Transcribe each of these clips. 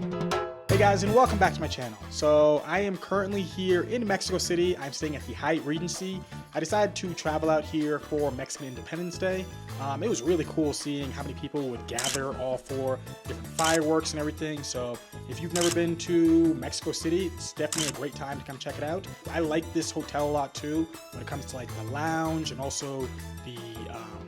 Hey guys, and welcome back to my channel. So I am currently here in Mexico City. I'm staying at the Hyatt Regency. I decided to travel out here for Mexican Independence Day. It was really cool seeing how many people would gather all for different fireworks and everything. So if you've never been to Mexico City, it's definitely a great time to come check it out. I like this hotel a lot too when it comes to like the lounge and also the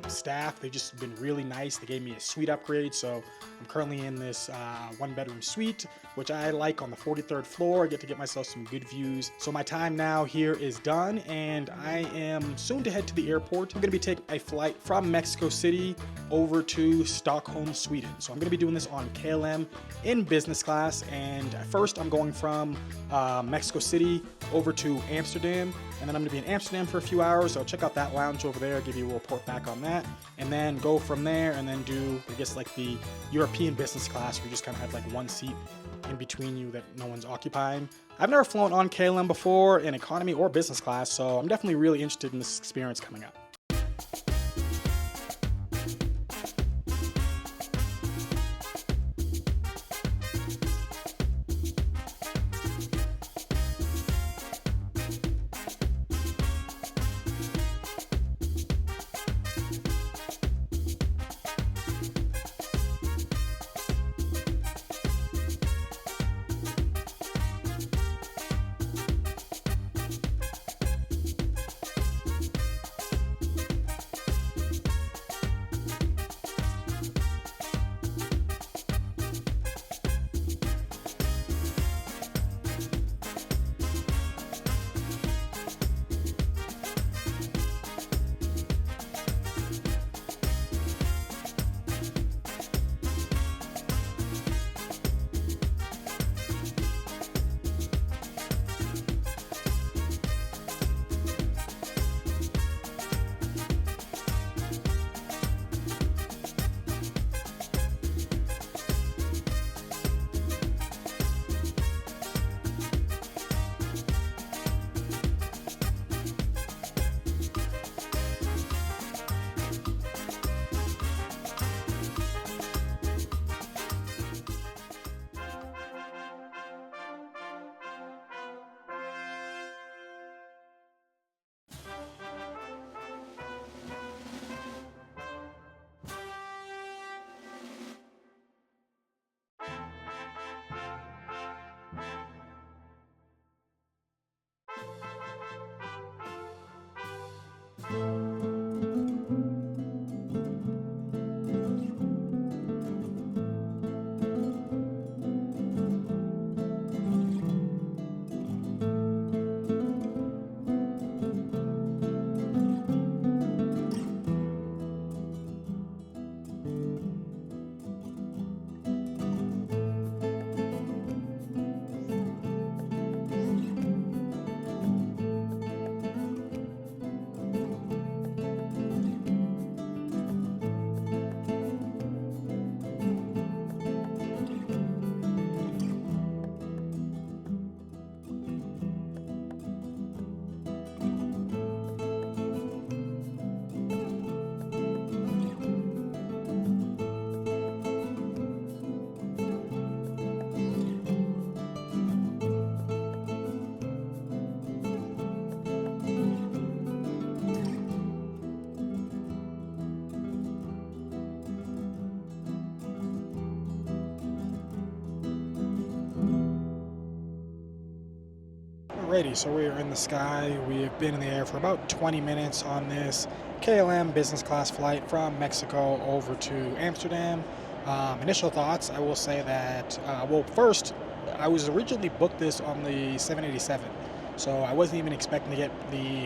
staff. They've just been really nice. They gave me a suite upgrade, so I'm currently in this one bedroom suite, which I like, on the 43rd floor. I get to get myself some good views. So my time now here is done, and I am soon to head to the airport. I'm going to be taking a flight from Mexico City over to Stockholm, Sweden. So I'm going to be doing this on KLM in business class, and first I'm going from Mexico City over to Amsterdam, and then I'm going to be in Amsterdam for a few hours. So I'll check out that lounge over there, give you a report back on that, and then go from there and then do, I guess, like the European business class, where you just kind of have like one seat in between you that no one's occupying. I've never flown on KLM before in economy or business class, so I'm definitely really interested in this experience coming up. Alrighty, so we are in the sky. We have been in the air for about 20 minutes on this KLM business class flight from Mexico over to Amsterdam. Initial thoughts, I will say that, well, first, I was originally booked this on the 787, so I wasn't even expecting to get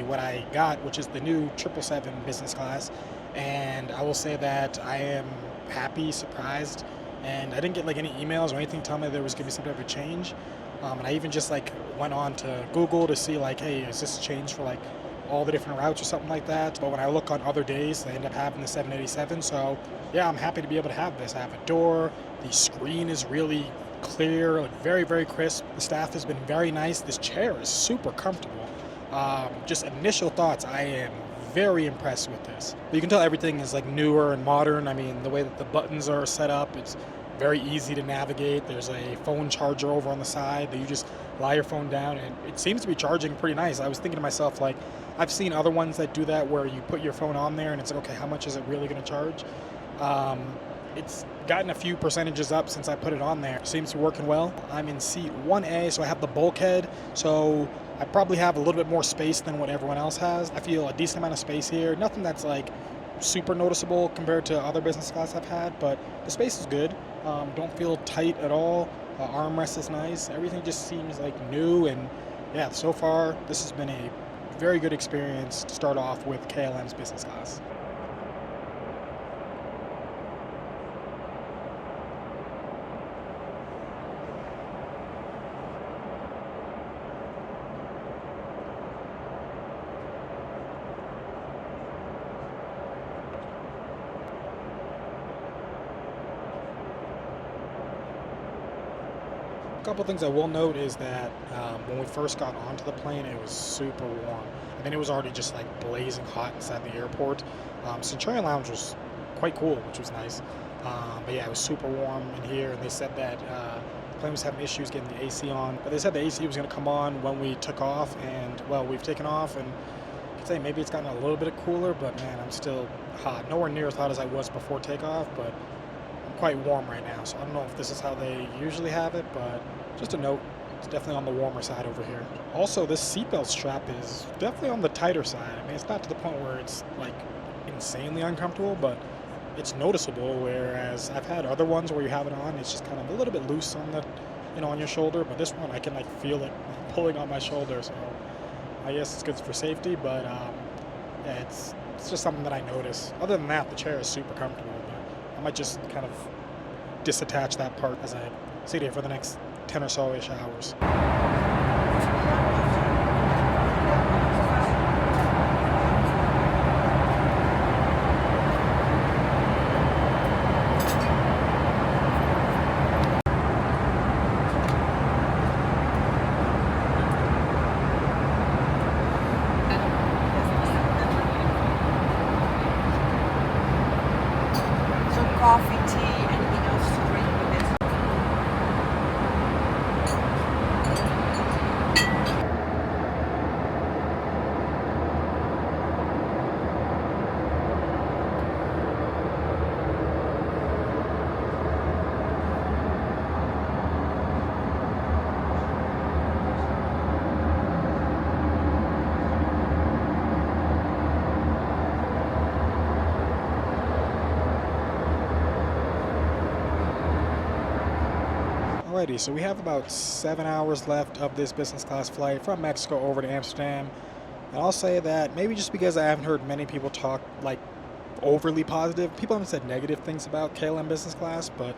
what I got, which is the new 777 business class, and I will say that I am happy, surprised, and I didn't get like any emails or anything telling me there was going to be some type of change. And I even just like went on to Google to see like, hey, is this change for like all the different routes or something like that? But when I look on other days, they end up having the 787. So yeah, I'm happy to be able to have this. I have a door. The screen is really clear, like very, very crisp. The staff has been very nice. This chair is super comfortable. Just initial thoughts, I am very impressed with this. But you can tell everything is like newer and modern. I mean, the way that the buttons are set up, it's very easy to navigate. There's a phone charger over on the side that you just lie your phone down, and it seems to be charging pretty nice. I was thinking to myself, like, I've seen other ones that do that where you put your phone on there and it's like, okay, how much is it really going to charge? It's gotten a few percentages up since I put it on there. Seems to be working well. I'm in seat 1A, so I have the bulkhead, so I probably have a little bit more space than what everyone else has. I feel a decent amount of space here. Nothing that's like super noticeable compared to other business class I've had, but the space is good. Don't feel tight at all. Armrest is nice. Everything just seems like new, and yeah, so far this has been a very good experience to start off with KLM's business class. A couple things I will note is that when we first got onto the plane, it was super warm. I mean, it was already just like blazing hot inside the airport. Centurion Lounge was quite cool, which was nice. But yeah, it was super warm in here, and they said that the plane was having issues getting the AC on. But they said the AC was going to come on when we took off, and well, we've taken off, and I could say maybe it's gotten a little bit cooler, but man, I'm still hot. Nowhere near as hot as I was before takeoff, but quite warm right now, so I don't know if this is how they usually have it, but just a note, it's definitely on the warmer side over here. Also, this seatbelt strap is definitely on the tighter side. I mean, it's not to the point where it's like insanely uncomfortable, but it's noticeable, whereas I've had other ones where you have it on, it's just kind of a little bit loose on the, on your shoulder, but this one I can like feel it pulling on my shoulder, so I guess it's good for safety, but yeah, it's just something that I notice. Other than that, the chair is super comfortable. I might just kind of disattach that part as I sit here for the next 10 or so-ish hours. Coffee, tea, anything else to drink with this? Alrighty, so we have about 7 hours left of this business class flight from Mexico over to Amsterdam. And I'll say that maybe just because I haven't heard many people talk like overly positive, people haven't said negative things about KLM business class, but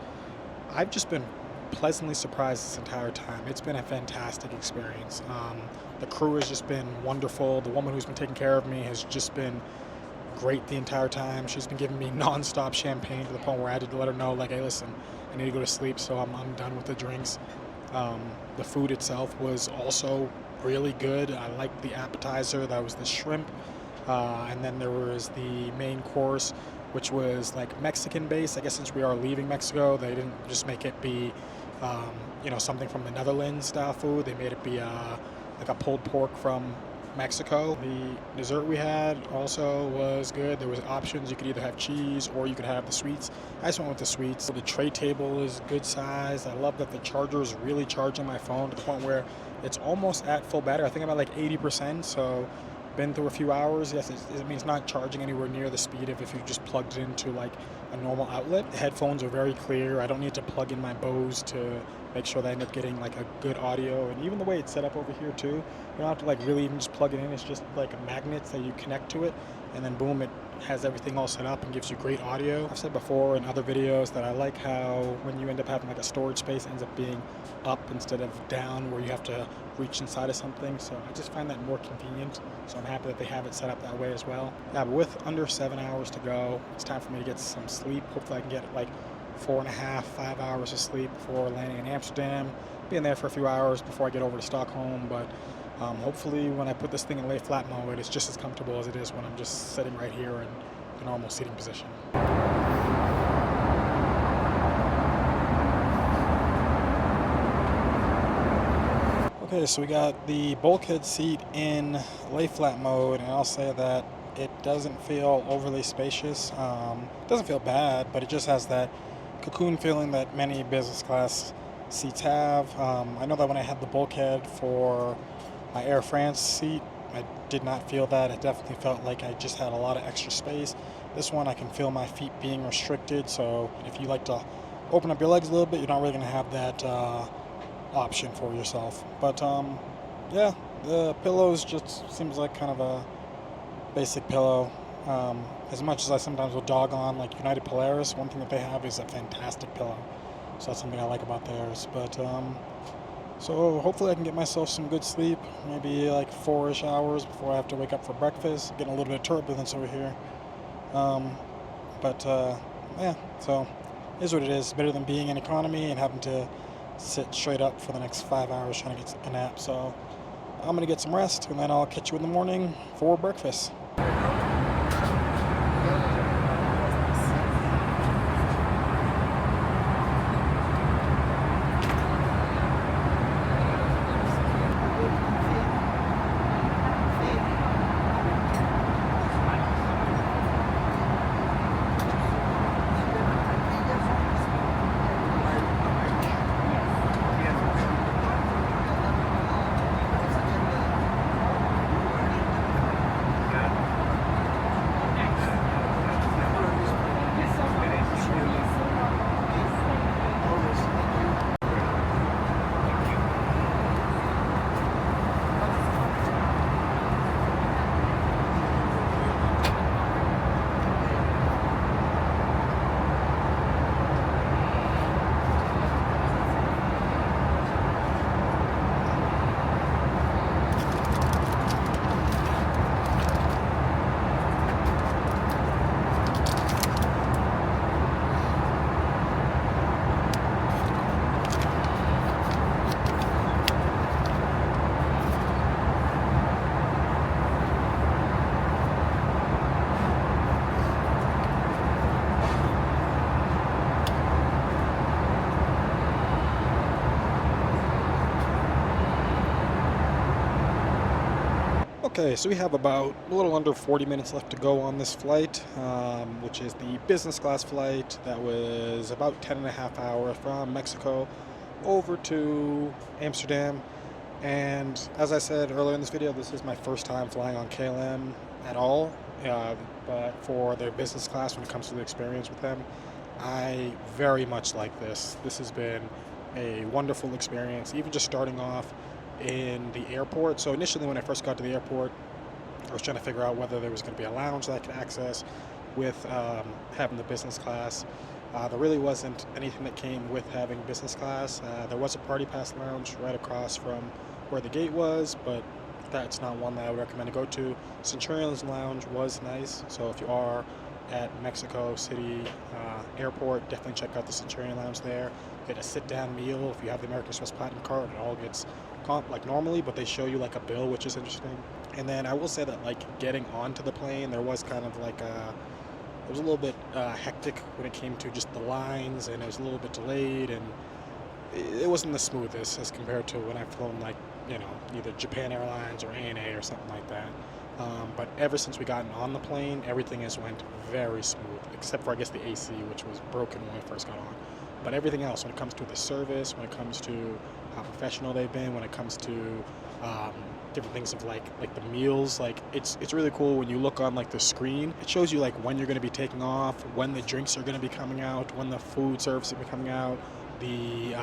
I've just been pleasantly surprised this entire time. It's been a fantastic experience. The crew has just been wonderful. The woman who's been taking care of me has just been great the entire time. She's been giving me non-stop champagne to the point where I had to let her know, like, hey, listen, I need to go to sleep, so I'm done with the drinks. The food itself was also really good. I liked the appetizer. That was the shrimp. And then there was the main course, which was like Mexican based. I guess since we are leaving Mexico, they didn't just make it be, something from the Netherlands style food. They made it be like a pulled pork from Mexico. The dessert we had also was good. There was options. You could either have cheese or you could have the sweets. I just went with the sweets. The tray table is good size. I love that the charger is really charging my phone to the point where it's almost at full battery. I think I'm at like 80%, so been through a few hours. Yes, it means not charging anywhere near the speed of if you just plugged it into like a normal outlet. The headphones are very clear. I don't need to plug in my Bose to make sure that I end up getting like a good audio. And even the way it's set up over here too, you don't have to like really even just plug it in. It's just like magnets that you connect to it, and then boom, it has everything all set up and gives you great audio. I've said before in other videos that I like how when you end up having like a storage space, it ends up being up instead of down where you have to reach inside of something. So I just find that more convenient. So I'm happy that they have it set up that way as well. Yeah, but with under 7 hours to go, it's time for me to get some sleep. Hopefully I can get like 4.5, 5 hours of sleep before landing in Amsterdam. Being there for a few hours before I get over to Stockholm, but hopefully when I put this thing in lay flat mode, it's just as comfortable as it is when I'm just sitting right here in the normal seating position. Okay, so we got the bulkhead seat in lay flat mode, and I'll say that it doesn't feel overly spacious. It doesn't feel bad, but it just has that cocoon feeling that many business class seats have. I know that when I had the bulkhead for my Air France seat, I did not feel that. It definitely felt like I just had a lot of extra space. This one, I can feel my feet being restricted, so if you like to open up your legs a little bit, you're not really going to have that option for yourself. But yeah, the pillows just seems like kind of a basic pillow. As much as I sometimes will dog on like United Polaris, one thing that they have is a fantastic pillow. So that's something I like about theirs. But so hopefully I can get myself some good sleep, maybe like 4-ish hours before I have to wake up for breakfast. Getting a little bit of turbulence over here. But yeah, so is what it is. Better than being in economy and having to sit straight up for the next 5 hours trying to get a nap. So I'm gonna get some rest, and then I'll catch you in the morning for breakfast. Okay, so we have about a little under 40 minutes left to go on this flight, which is the business class flight that was about 10 and a half hours from Mexico over to Amsterdam. And as I said earlier in this video, this is my first time flying on KLM at all, but for their business class, when it comes to the experience with them, I very much like this. This has been a wonderful experience, even just starting off in the airport. So initially when I first got to the airport, I was trying to figure out whether there was going to be a lounge that I could access with having the business class. There really wasn't anything that came with having business class. There was a party pass lounge right across from where the gate was, but that's not one that I would recommend to go to. Centurion's Lounge was nice, so if you are at Mexico City Airport, definitely check out the Centurion Lounge there. Get a sit-down meal. If you have the American Express Platinum card, it all gets comp like normally, but they show you like a bill, which is interesting. And then I will say that like getting onto the plane, there was kind of like it was a little bit hectic when it came to just the lines, and it was a little bit delayed, and it wasn't the smoothest as compared to when I've flown like, you know, either Japan Airlines or ANA or something like that. But ever since we gotten on the plane, everything has went very smooth, except for I guess the AC, which was broken when I first got on. But everything else, when it comes to the service, when it comes to how professional they've been, when it comes to different things of like the meals, like it's really cool when you look on like the screen. It shows you like when you're going to be taking off, when the drinks are going to be coming out, when the food service will be coming out, the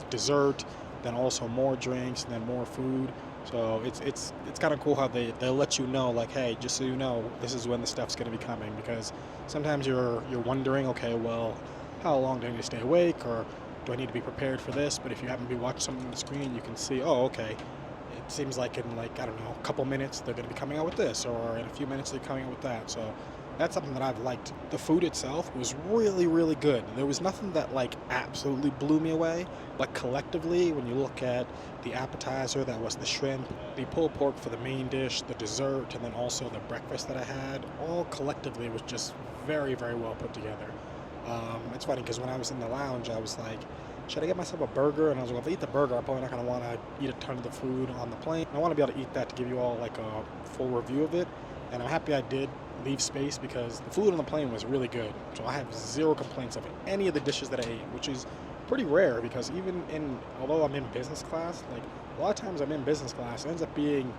dessert, then also more drinks, and then more food. So it's kind of cool how they'll let you know, like, hey, just so you know, this is when the stuff's going to be coming, because sometimes you're wondering, okay, well, how long do I need to stay awake, or do I need to be prepared for this? But if you happen to be watching something on the screen, you can see, oh, okay, it seems like in like, I don't know, a couple minutes they're going to be coming out with this, or in a few minutes they're coming out with that. So that's something that I've liked. The food itself was really, really good. There was nothing that like absolutely blew me away, but collectively, when you look at the appetizer, that was the shrimp, the pulled pork for the main dish, the dessert, and then also the breakfast that I had, all collectively was just very, very well put together. It's funny because when I was in the lounge, I was like should I get myself a burger? And I was like, if I eat the burger, I'm probably not going to want to eat a ton of the food on the plane. I want to be able to eat that to give you all like a full review of it. And I'm happy I did leave space because the food on the plane was really good. So I have zero complaints of any of the dishes that I ate, which is pretty rare because although I'm in business class, like a lot of times I'm in business class, it ends up being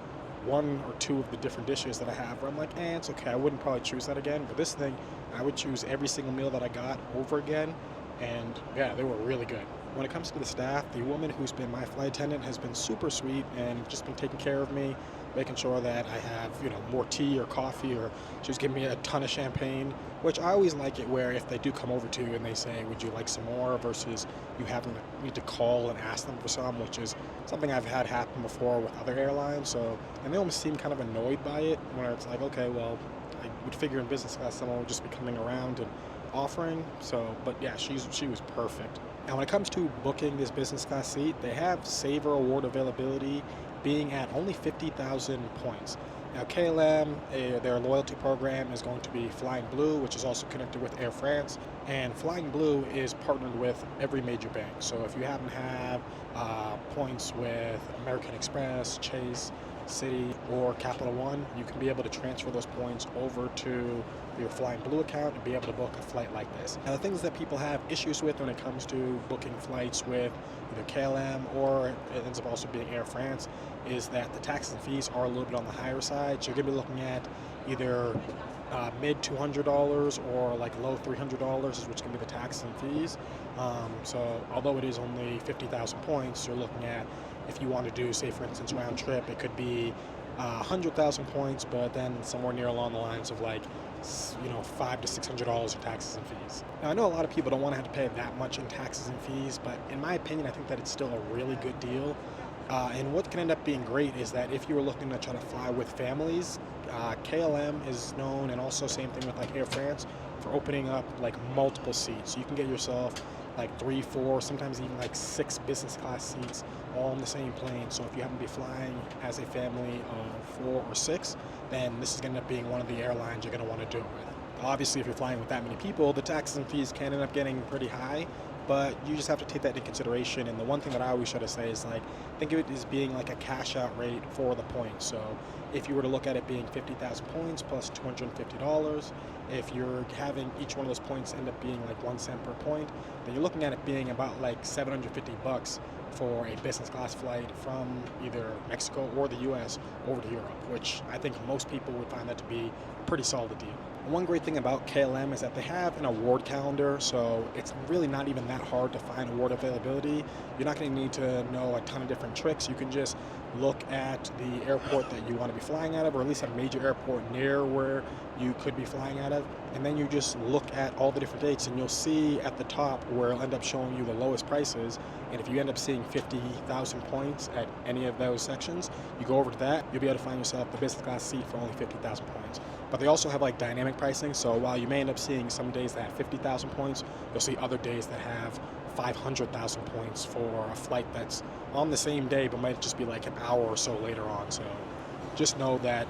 one or two of the different dishes that I have where I'm like, it's okay, I wouldn't probably choose that again. But this thing, I would choose every single meal that I got over again. And yeah, they were really good. When it comes to the staff, the woman who's been my flight attendant has been super sweet and just been taking care of me, making sure that I have, more tea or coffee, or she was giving me a ton of champagne, which I always like it where if they do come over to you and they say, would you like some more, versus you having to need to call and ask them for some, which is something I've had happen before with other airlines. And they almost seem kind of annoyed by it, where it's like, okay, well, I would figure in business class someone would just be coming around and offering. But yeah, she was perfect. Now when it comes to booking this business class seat, they have Saver Award availability being at only 50,000 points. Now KLM, their loyalty program is going to be Flying Blue, which is also connected with Air France, and Flying Blue is partnered with every major bank. So if you happen to have points with American Express, Chase, Citi, or Capital One, you can be able to transfer those points over to your Flying Blue account and be able to book a flight like this. Now the things that people have issues with when it comes to booking flights with either KLM or it ends up also being Air France is that the taxes and fees are a little bit on the higher side. So you're going to be looking at either mid $200 or like low $300 is which can be the taxes and fees. So although it is only 50,000 points, you're looking at, if you want to do, say for instance, round trip, it could be 100,000 points, but then somewhere near along the lines of like, $500 to $600 in taxes and fees. Now I know a lot of people don't want to have to pay that much in taxes and fees, but in my opinion, I think that it's still a really good deal. And what can end up being great is that if you were looking to try to fly with families, KLM is known, and also same thing with like Air France, for opening up like multiple seats. So you can get yourself like 3, 4, sometimes even like 6 business class seats all on the same plane. So if you happen to be flying as a family of 4 or 6, then this is going to end up being one of the airlines you're going to want to do it with. Obviously, if you're flying with that many people, the taxes and fees can end up getting pretty high, but you just have to take that into consideration. And the one thing that I always try to say is like, think of it as being like a cash out rate for the points. So if you were to look at it being 50,000 points plus $250, if you're having each one of those points end up being like 1 cent per point, then you're looking at it being about like $750 for a business class flight from either Mexico or the US over to Europe, which I think most people would find that to be a pretty solid deal. One great thing about KLM is that they have an award calendar, so it's really not even that hard to find award availability. You're not going to need to know a ton of different tricks. You can just look at the airport that you want to be flying out of, or at least a major airport near where you could be flying out of, and then you just look at all the different dates, and you'll see at the top where it'll end up showing you the lowest prices. And if you end up seeing 50,000 points at any of those sections, you go over to that, you'll be able to find yourself the business class seat for only 50,000 points. But they also have like dynamic pricing, so while you may end up seeing some days that have 50,000 points, you'll see other days that have 500,000 points for a flight that's on the same day but might just be like an hour or so later on. So just know that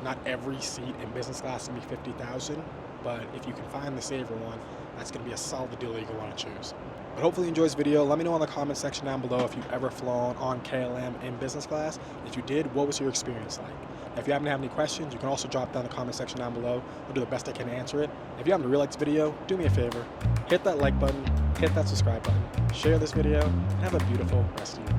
not every seat in business class can be 50,000, but if you can find the saver one, that's going to be a solid deal that you're going to want to choose. But hopefully you enjoyed this video. Let me know in the comment section down below if you've ever flown on KLM in business class. If you did, what was your experience like? If you happen to have any questions, you can also drop down in the comment section down below. I'll do the best I can to answer it. If you happen to really like this video, do me a favor. Hit that like button, hit that subscribe button, share this video, and have a beautiful rest of your day.